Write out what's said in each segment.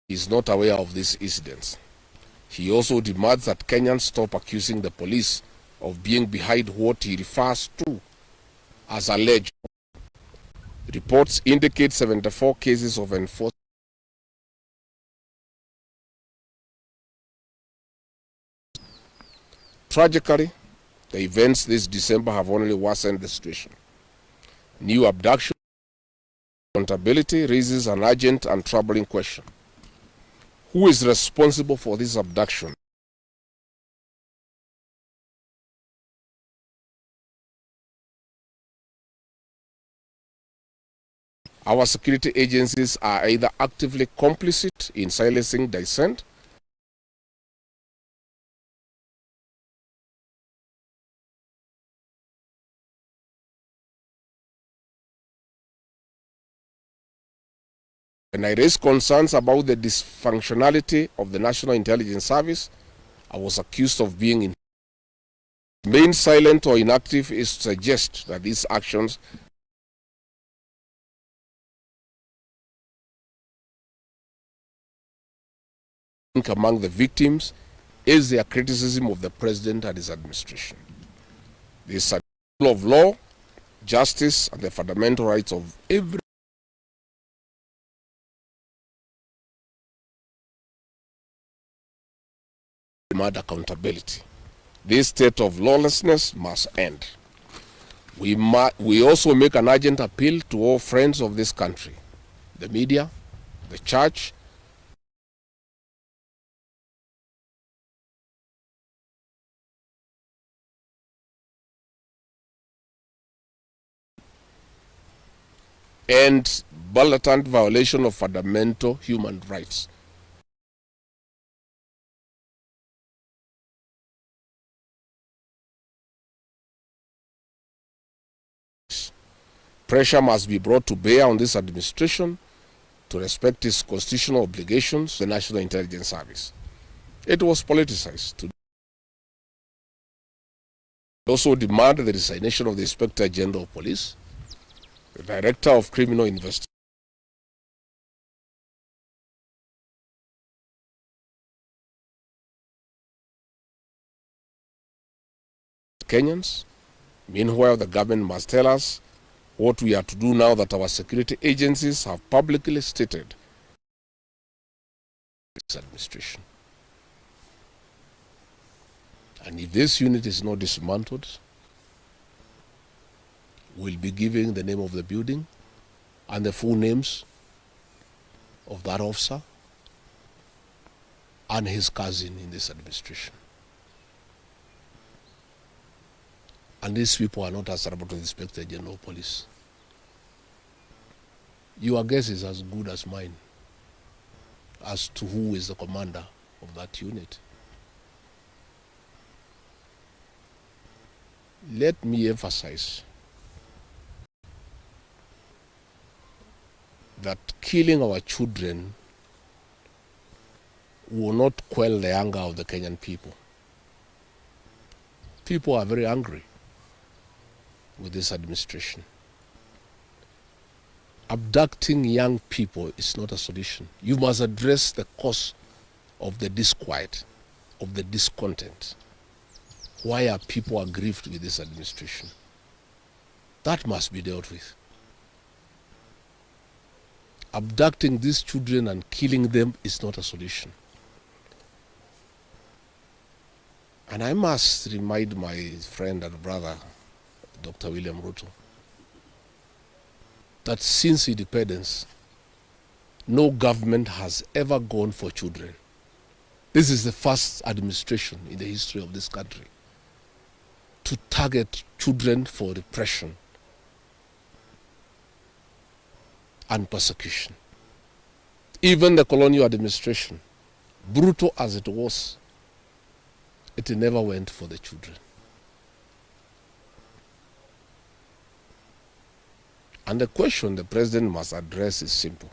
is not aware of these incidents. He also demands that Kenyans stop accusing the police of being behind what he refers to as alleged. Reports indicate 74 cases of enforcement. Tragically, the events this December have only worsened the situation. New abduction accountability raises an urgent and troubling question. Who is responsible for this abduction? Our security agencies are either actively complicit in silencing dissent When I raised concerns about the dysfunctionality of the National Intelligence Service, I was accused of being remain silent or inactive is to suggest that these actions among the victims is their criticism of the president and his administration. This is a rule of law, justice, and the fundamental rights of every demand accountability. This state of lawlessness must end. We also make an urgent appeal to all friends of this country, the media, the church, and blatant violation of fundamental human rights. Pressure must be brought to bear on this administration to respect its constitutional obligations to the National Intelligence Service. It was politicized. We also demand the resignation of the Inspector General of Police, the Director of Criminal Investigation, Kenyans. Meanwhile, the government must tell us what we are to do now that our security agencies have publicly stated this administration. And if this unit is not dismantled, we'll be giving the name of the building and the full names of that officer and his cousin in this administration. And these people are not answerable to the Inspector General of Police. Your guess is as good as mine as to who is the commander of that unit. Let me emphasize that killing our children will not quell the anger of the Kenyan people. People are very angry with this administration. Abducting young people is not a solution. You must address the cause of the disquiet, of the discontent. Why are people aggrieved with this administration? That must be dealt with. Abducting these children and killing them is not a solution. And I must remind my friend and brother, Dr. William Ruto, that since independence, no government has ever gone for children. This is the first administration in the history of this country to target children for repression and persecution. Even the colonial administration, brutal as it was, it never went for the children. And the question the president must address is simple.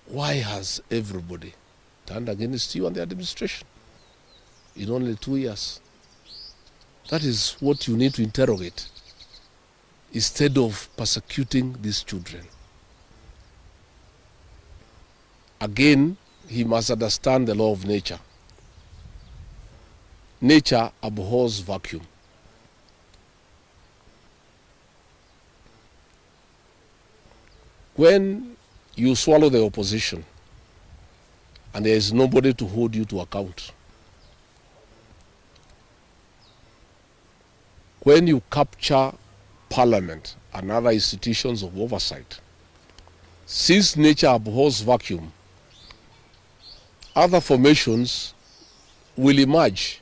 Why has everybody turned against you and the administration in only 2 years? That is what you need to interrogate instead of persecuting these children. Again, he must understand the law of nature. Nature abhors vacuum. When you swallow the opposition and there is nobody to hold you to account, when you capture parliament and other institutions of oversight, since nature abhors vacuum, other formations will emerge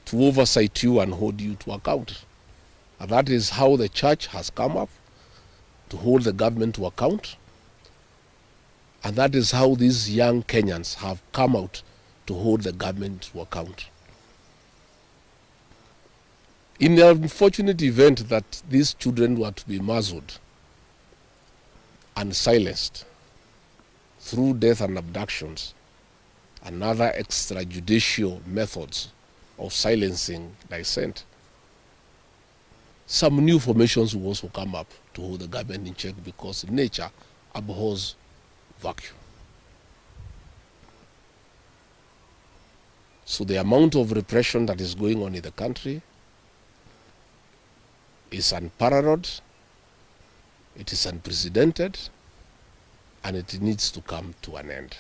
to oversight you and hold you to account. And that is how the church has come up to hold the government to account. And that is how these young Kenyans have come out to hold the government to account. In the unfortunate event that these children were to be muzzled and silenced through death and abductions and other extrajudicial methods of silencing dissent, some new formations will also come up to hold the government in check, because nature abhors vacuum. So the amount of repression that is going on in the country is unparalleled, it is unprecedented, and it needs to come to an end.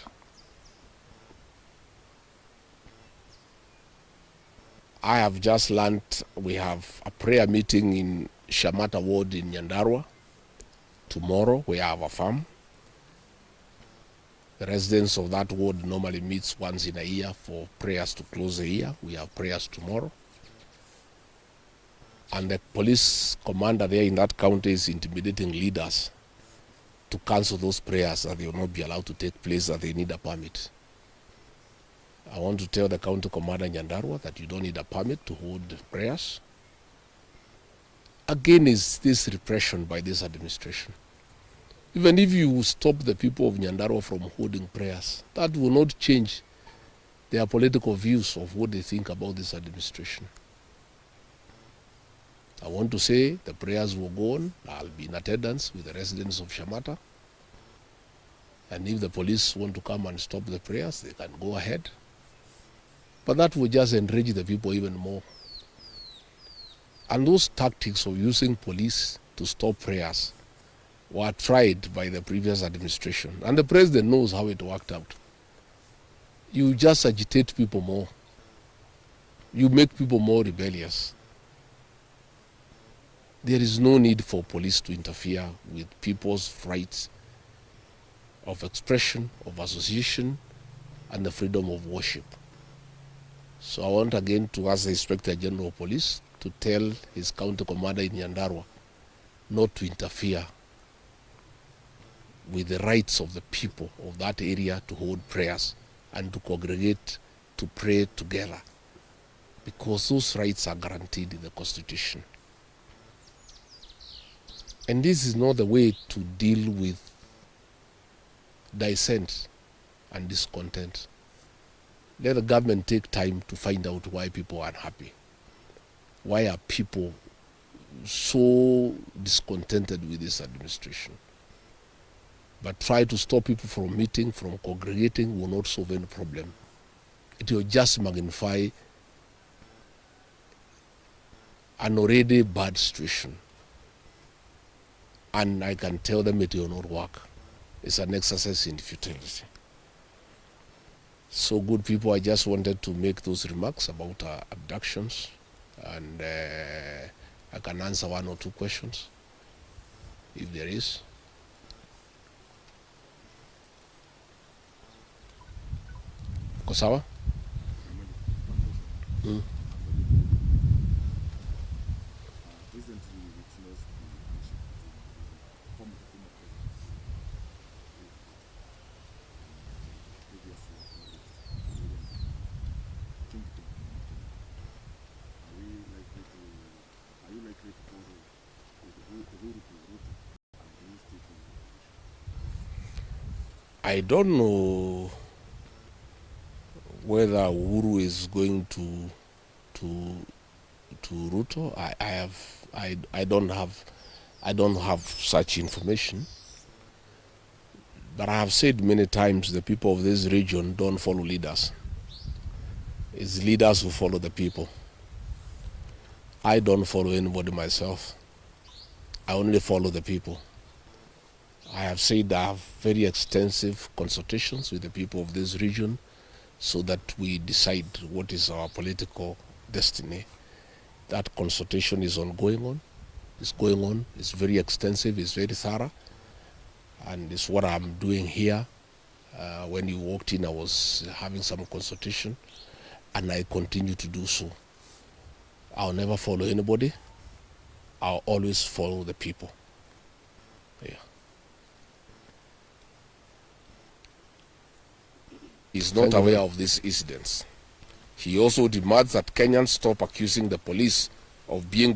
I have just learned we have a prayer meeting in Shamata Ward in Nyandarua tomorrow, where I have a farm. The residents of that ward normally meets once in a year for prayers to close the year. We have prayers tomorrow. And the police commander there in that county is intimidating leaders to cancel those prayers, that they will not be allowed to take place, that they need a permit. I want to tell the county commander in Nyandarua that you don't need a permit to hold prayers. Again, is this repression by this administration. Even if you stop the people of Nyandarua from holding prayers, that will not change their political views of what they think about this administration. I want to say the prayers will go on. I'll be in attendance with the residents of Shamata. And if the police want to come and stop the prayers, they can go ahead. But that will just enrage the people even more. And those tactics of using police to stop prayers were tried by the previous administration. And the president knows how it worked out. You just agitate people more. You make people more rebellious. There is no need for police to interfere with people's rights of expression, of association, and the freedom of worship. So I want again to ask the Inspector General of Police to tell his county commander in Nyandarua not to interfere with the rights of the people of that area to hold prayers and to congregate to pray together, because those rights are guaranteed in the Constitution. And this is not the way to deal with dissent and discontent. Let the government take time to find out why people are unhappy. Why are people so discontented with this administration? But try to stop people from meeting, from congregating, will not solve any problem. It will just magnify an already bad situation. And I can tell them it will not work. It's an exercise in futility. So good people, I just wanted to make those remarks about abductions, and I can answer one or two questions if there is. Kosawa? I don't know whether Uhuru is going to Ruto. I don't have such information. But I have said many times the people of this region don't follow leaders. It's leaders who follow the people. I don't follow anybody myself. I only follow the people. I have said I have very extensive consultations with the people of this region so that we decide what is our political destiny. That consultation is ongoing. It's going on. It's very extensive. It's very thorough. And it's what I'm doing here. When you walked in, I was having some consultation, and I continue to do so. I'll never follow anybody. I'll always follow the people. Yeah. He's not aware of these incidents. He also demands that Kenyans stop accusing the police of being